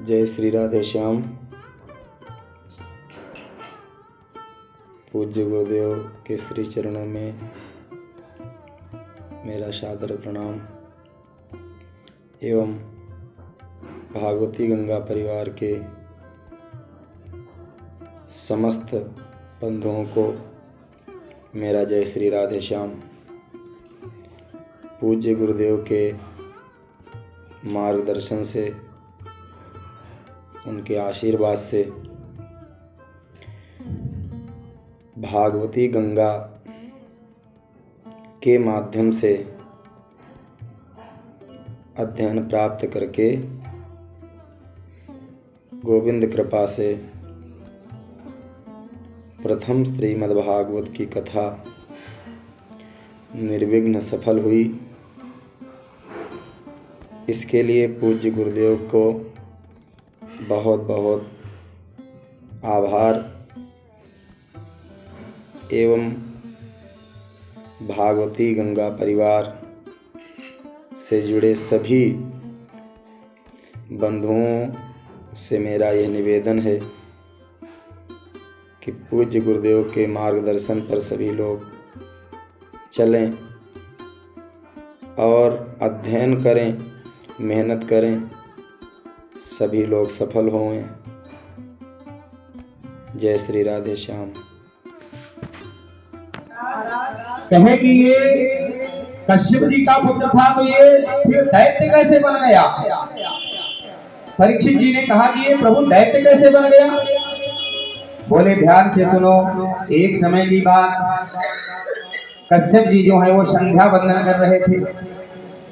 जय श्री राधे श्याम। पूज्य गुरुदेव के श्री चरणों में मेरा सादर प्रणाम एवं भागवती गंगा परिवार के समस्त बंधुओं को मेरा जय श्री राधे श्याम। पूज्य गुरुदेव के मार्गदर्शन से, उनके आशीर्वाद से भागवती गंगा के माध्यम से अध्ययन प्राप्त करके गोविंद कृपा से प्रथम श्रीमद्भागवत की कथा निर्विघ्न सफल हुई। इसके लिए पूज्य गुरुदेव को बहुत बहुत आभार एवं भागवती गंगा परिवार से जुड़े सभी बंधुओं से मेरा यह निवेदन है कि पूज्य गुरुदेव के मार्गदर्शन पर सभी लोग चलें और अध्ययन करें, मेहनत करें, सभी लोग सफल हों। जय श्री राधे श्याम। कहे कि ये कश्यप जी का पुत्र था तो ये फिर दैत्य कैसे बन गया? परीक्षित जी ने कहा कि ये प्रभु दैत्य कैसे बन गया? बोले ध्यान से सुनो। एक समय की बात, कश्यप जी जो है वो संध्या वंदन कर रहे थे।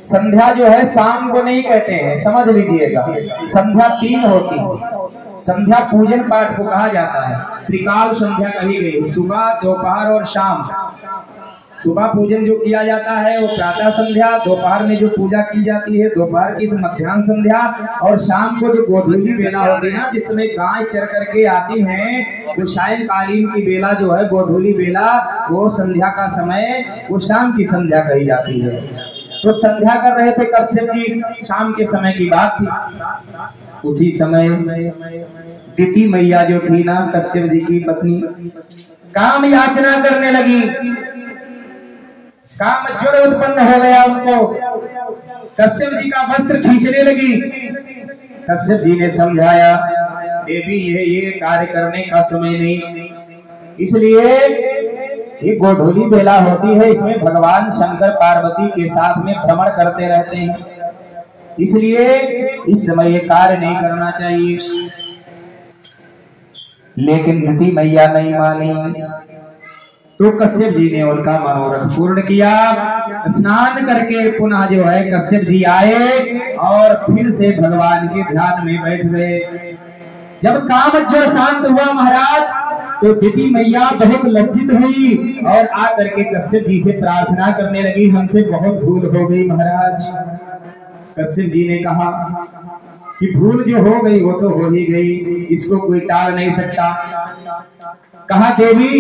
संध्या जो है शाम को नहीं कहते हैं, समझ लीजिएगा। संध्या 3 होती है। संध्या पूजन पाठ को कहा जाता है। त्रिकाल संध्या कही गई, सुबह, दोपहर और शाम। सुबह पूजन जो किया जाता है वो प्रातः संध्या, दोपहर में जो पूजा की जाती है दोपहर की मध्याह्न संध्या, और शाम को जो गोधूली बेला होती है ना, जिसमें गाय चर करके आती हैं, वो सायंकालीन की बेला जो है गोधूली बेला, वो संध्या का समय, वो शाम की संध्या कही जाती है। तो संध्या कर रहे थे कश्यप जी, शाम के समय की बात थी। उसी समय दिति मैया जो थी ना, कश्यप जी की पत्नी, काम याचना करने लगी। काम ज्वर उत्पन्न हो गया उनको। कश्यप जी का वस्त्र खींचने लगी। कश्यप जी ने समझाया, देवी ये कार्य करने का समय नहीं, इसलिए ये गोधूली बेला होती है, इसमें भगवान शंकर पार्वती के साथ में भ्रमण करते रहते हैं, इसलिए इस समय ये कार्य नहीं करना चाहिए। लेकिन दिति मैया नहीं मानी। तो कश्यप जी ने उनका मनोरथ पूर्ण किया। स्नान करके पुनः जो है कश्यप जी आए और फिर से भगवान के ध्यान में बैठ गए। जब काम ज्वर शांत हुआ महाराज, तो दिति मैया बहुत लज्जित हुई और आकर के कश्यप जी से प्रार्थना करने लगी, हमसे बहुत भूल हो गई महाराज। कश्यप जी ने कहा कि भूल जो हो गई वो तो हो ही गई, इसको कोई टाल नहीं सकता। कहा देवी,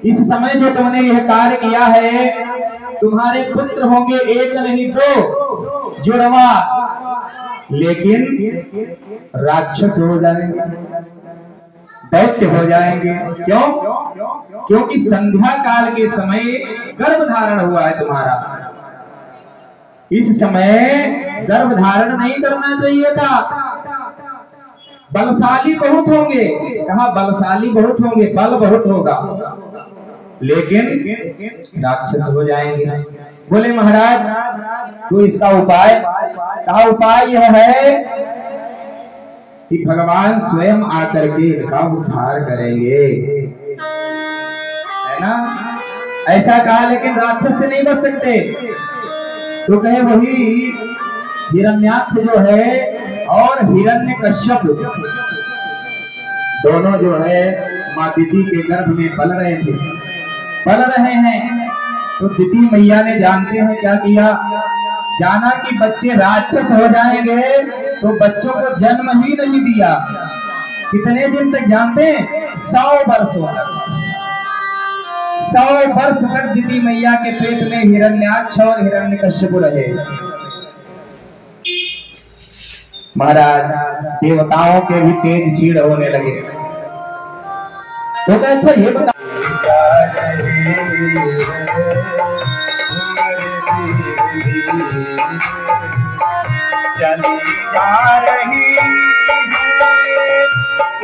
इस समय जो तुमने यह कार्य किया है, तुम्हारे पुत्र होंगे 1 नहीं 2 जुड़वा, लेकिन राक्षस हो जाएंगे, दैत्य हो जाएंगे। क्यों? क्योंकि संध्या काल के समय गर्भ धारण हुआ है तुम्हारा। इस समय गर्भ धारण नहीं करना चाहिए था। बलशाली बहुत होंगे, कहा बलशाली बहुत होंगे, बल बहुत होगा, लेकिन राक्षस हो जाएंगे। बोले महाराज तो इसका उपाय? कहा उपाय यह है कि भगवान स्वयं आकर के इनका उद्धार करेंगे, है ना? ऐसा कहा, लेकिन राक्षस से नहीं बच सकते। तो कहे वही हिरण्याक्ष जो है और हिरण्यकश्यप दोनों जो है माँ दिति के गर्भ में पल रहे हैं। तो दिति मैया ने जानते हैं क्या किया? जाना कि बच्चे राक्षस हो जाएंगे, तो बच्चों को जन्म ही नहीं दिया। कितने दिन तक जानते हैं? 100 वर्ष तक। 100 वर्ष तक दिति मैया के पेट में हिरण्याक्ष और हिरण्यकश्यप रहे। महाराज देवताओं के भी तेज क्षीण होने लगे। तो मैं अच्छा ये बता चली जा रही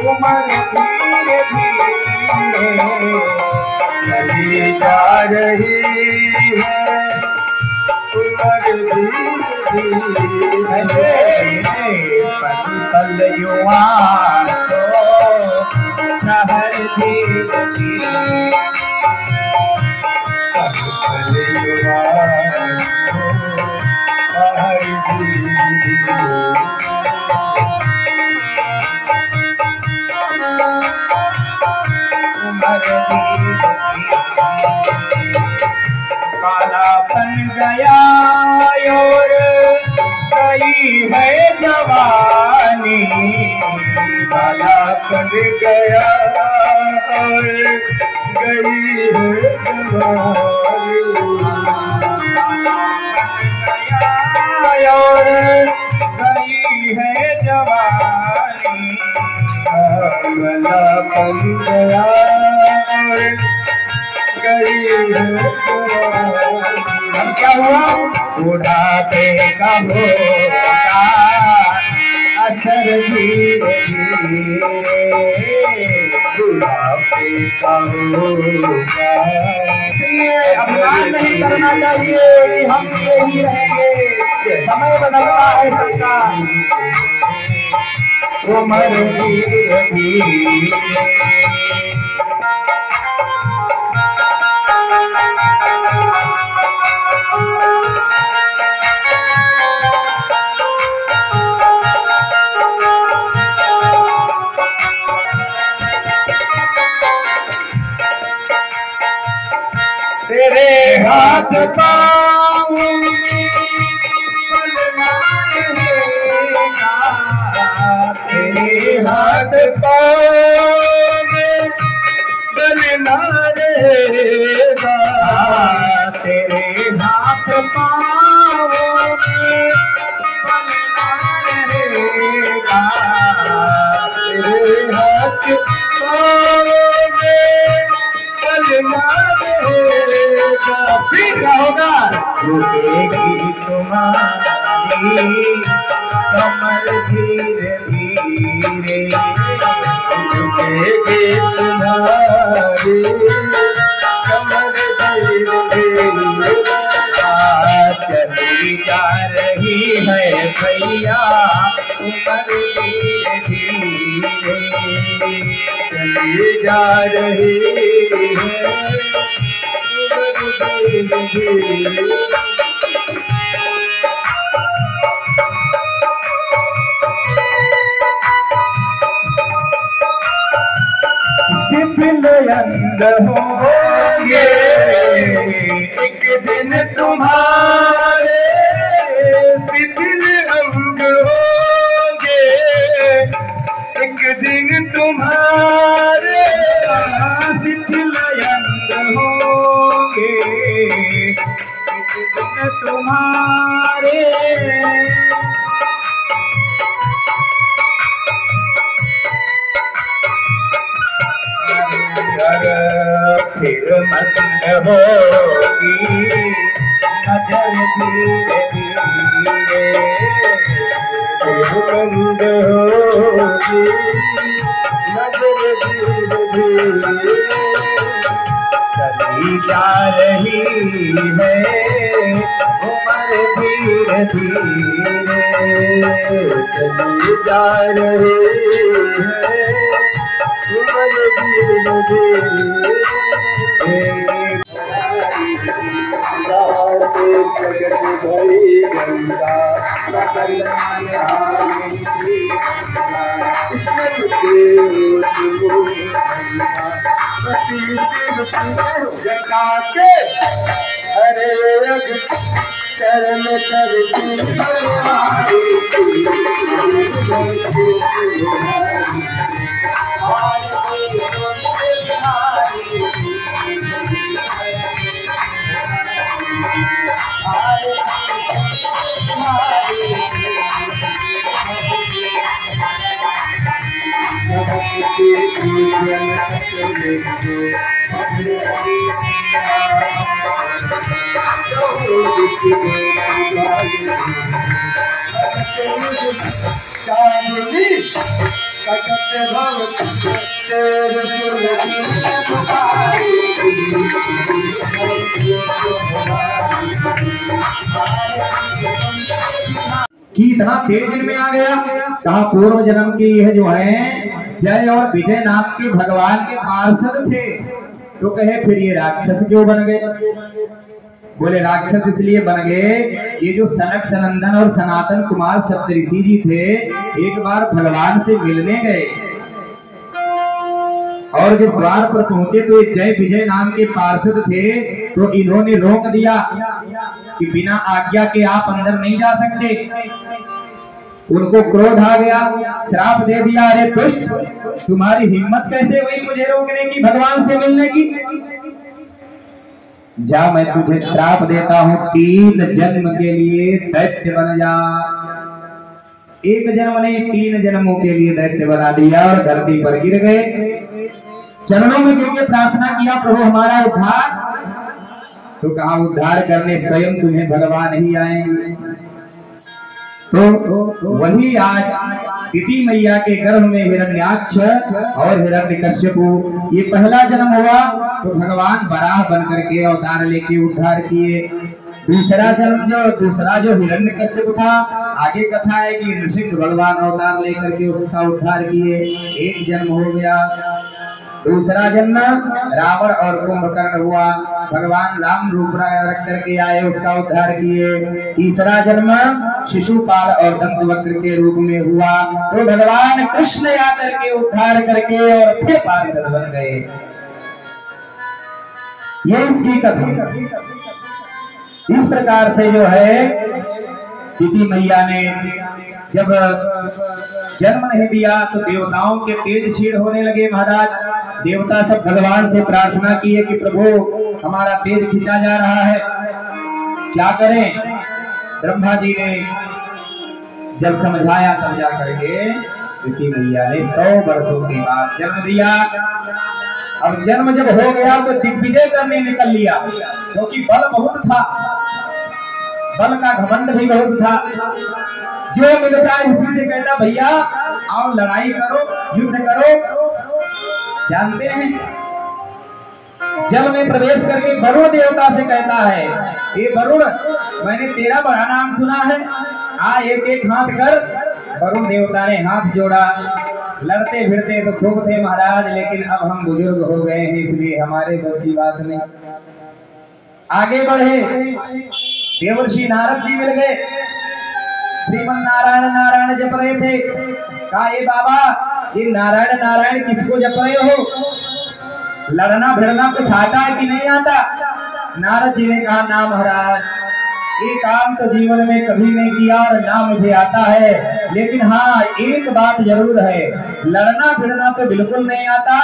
उम्र धीरे धीरे चली जा रही है उम्र धीरे पल युवा तो शहर धीरे धीरे पल युवा कालापन गया और गई है जवानी, कालापन गया और गई है जवानी, और गई है जवानी, कालापन गया और गई है जवानी। अब क्या हुआ? बुढ़ापे का होगा असर धीरे धीरे, बुढ़ापे का होगा। इसलिए अभिमान नहीं करना चाहिए कि हम यही रहेंगे, समय बदलता है सबका, उम्र धीरे धीरे। तेरे हाथ पाँव तेरे हाथ पाँव बलना रहेगा, तेरे हाथ पाँव बलना रहेगा, तेरे हाथ पाँव बलना रहेगा। फिर क्या होगा? रुकेगी तुम्हारी कमर धीरे धीरे, रुकेगी तुम्हारी कमर धीरे धीरे। चली जा रही है भैया उमर धीरे धीरे, चली जा रही है उमर धीरे धीरे। सिफिलयंद होंगे एक दिन तुम्हारे, शिथिल अंग होंगे एक दिन तुम्हारे, शिथिलयंद होंगे एक दिन तुम्हारे। फिर मंद होगी नजर धीरे धीरे, फिर मंद होगी नजर धीरे धीरे। चली जा रही है उम्र धीरे धीरे, चली जा रही है उम्र धीरे धीरे। हरे चरण करती कि इतना तेज इनमें आ गया। कहा पूर्व जन्म की यह जो है जय और विजय नाम के भगवान के पार्षद थे, तो कहे फिर ये राक्षस क्यों बन गए? बोले राक्षस इसलिए बन गए, ये जो सनक सनंदन और सनातन कुमार सप्तऋषि जी थे, एक बार भगवान से मिलने गए और जब द्वार पर पहुंचे तो ये जय विजय नाम के पार्षद थे, तो इन्होंने रोक दिया कि बिना आज्ञा के आप अंदर नहीं जा सकते। उनको क्रोध आ गया, श्राप दे दिया, अरे दुष्ट, तुम्हारी हिम्मत कैसे हुई मुझे रोकने की, भगवान से मिलने की? जा मैं तुझे श्राप देता हूँ, 3 जन्म के लिए दैत्य बन जा। 1 जन्म नहीं, 3 जन्मों के लिए दैत्य बना दिया और धरती पर गिर गए। चरणों में गिर के प्रार्थना किया, प्रभु हमारा उद्धार। तो कहा उद्धार करने स्वयं तुम्हें भगवान ही आएंगे। तो वही आज तिथि मैया के गर्भ में हिरण्याक्ष और हिरण्यकश्यपु ये पहला जन्म हुआ, तो भगवान वराह बन करके अवतार लेके उद्धार किए। दूसरा जो हिरण्यकश्यप था, आगे कथा है कि नृसिंह भगवान अवतार लेकर के उसका उद्धार किए। 1 जन्म हो गया। दूसरा जन्म रावण और कुंभकर्ण हुआ, भगवान राम रूप रख करके आए, उसका उद्धार किए। तीसरा जन्म शिशुपाल और दंतवक्र के रूप में हुआ, तो भगवान कृष्ण आकर के उद्धार करके और फिर पार्षद बन गए। ये इसकी कथा। इस प्रकार से जो है तिथि मैया ने जब जन्म नहीं दिया तो देवताओं के तेज क्षीण होने लगे। महाराज देवता सब भगवान से प्रार्थना किए कि प्रभु हमारा तेज खींचा जा रहा है, क्या करें? ब्रह्मा जी ने जब समझाया तब जा करके तिथि मैया ने 100 वर्षों के बाद जन्म दिया। अब जन्म जब हो गया तो दिग्विजय करने निकल लिया, क्योंकि बल बहुत था, बल का घमंड भी बहुत था। जो मिलता है उसी से कहता भैया आओ लड़ाई करो, युद्ध करो। जानते हैं जल में प्रवेश करके वरुण देवता से कहता है, ये वरुण मैंने तेरा बड़ा नाम सुना है, आ एक एक हाथ कर। वरुण देवता ने हाथ जोड़ा। लड़ते भिड़ते तो खूब थे महाराज, लेकिन अब हम बुजुर्ग हो गए हैं, इसलिए हमारे बस की बात नहीं। आगे बढ़े, देवर्षि नारद जी मिल गए, श्रीमन नारायण नारायण जप रहे थे। कहा ये बाबा ये नारायण नारायण किसको जप रहे हो? लड़ना भिड़ना कुछ आता है कि नहीं आता? नारद जी ने कहा ना महाराज, ये काम तो जीवन में कभी नहीं किया और ना मुझे आता है, लेकिन हाँ एक बात जरूर है, लड़ना भिड़ना तो बिल्कुल नहीं आता,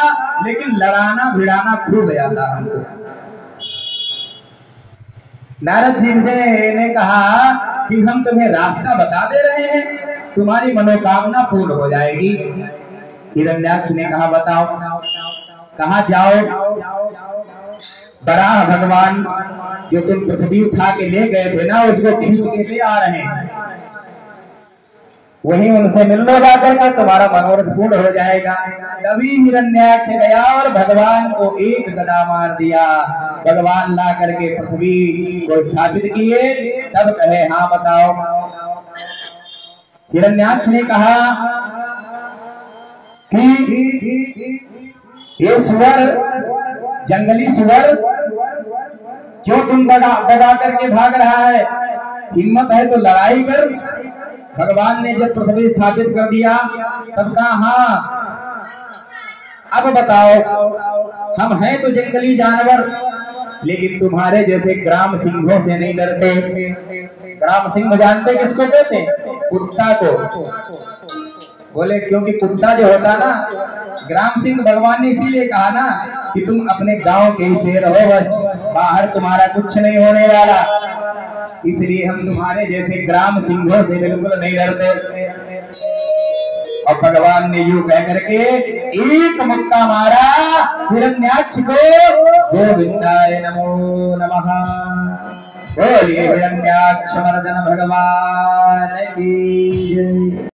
लेकिन लड़ाना भिड़ाना खूब आता हमको। नारद जी ने कहा कि हम तुम्हें रास्ता बता दे रहे हैं, तुम्हारी मनोकामना पूर्ण हो जाएगी। हिरण्याक्ष ने कहा बताओ। कहा जाओ, वराह भगवान जो तुम पृथ्वी उठा के ले गए थे ना, उसको खींच के ले आ रहे हैं, वहीं उनसे मिल लो जाकर के, तुम्हारा मनोरथ पूर्ण हो जाएगा। तभी हिरण्याक्ष गया और भगवान को एक गदा मार दिया। भगवान ला करके पृथ्वी को स्थापित किए। तब कहे हाँ बताओ। हिरण्याक्ष ने कहा कि ये सुअर, जंगली सुअर, क्यों तुम दबा करके भाग रहा है? हिम्मत है तो लड़ाई कर। भगवान ने जब पृथ्वी स्थापित कर दिया तब कहा हाँ अब बताओ, हम हैं तो जंगली जानवर, लेकिन तुम्हारे जैसे ग्राम सिंहों से नहीं डरते। ग्राम सिंह जानते किसको कहते? कुत्ता को। बोले क्योंकि कुत्ता जो होता ना, ग्राम सिंह भगवान ने इसीलिए कहा ना कि तुम अपने गांव के ही शेर हो, बस बाहर तुम्हारा कुछ नहीं होने वाला, इसलिए हम तुम्हारे जैसे ग्राम सिंहों से बिल्कुल नहीं डरते। और भगवान ने यूं कह करके एक मुक्का मारा हिरण्याक्ष को। गोविंदाय नमो नमः। बोलिए हिरण्याक्ष मर्दन भगवान की जय।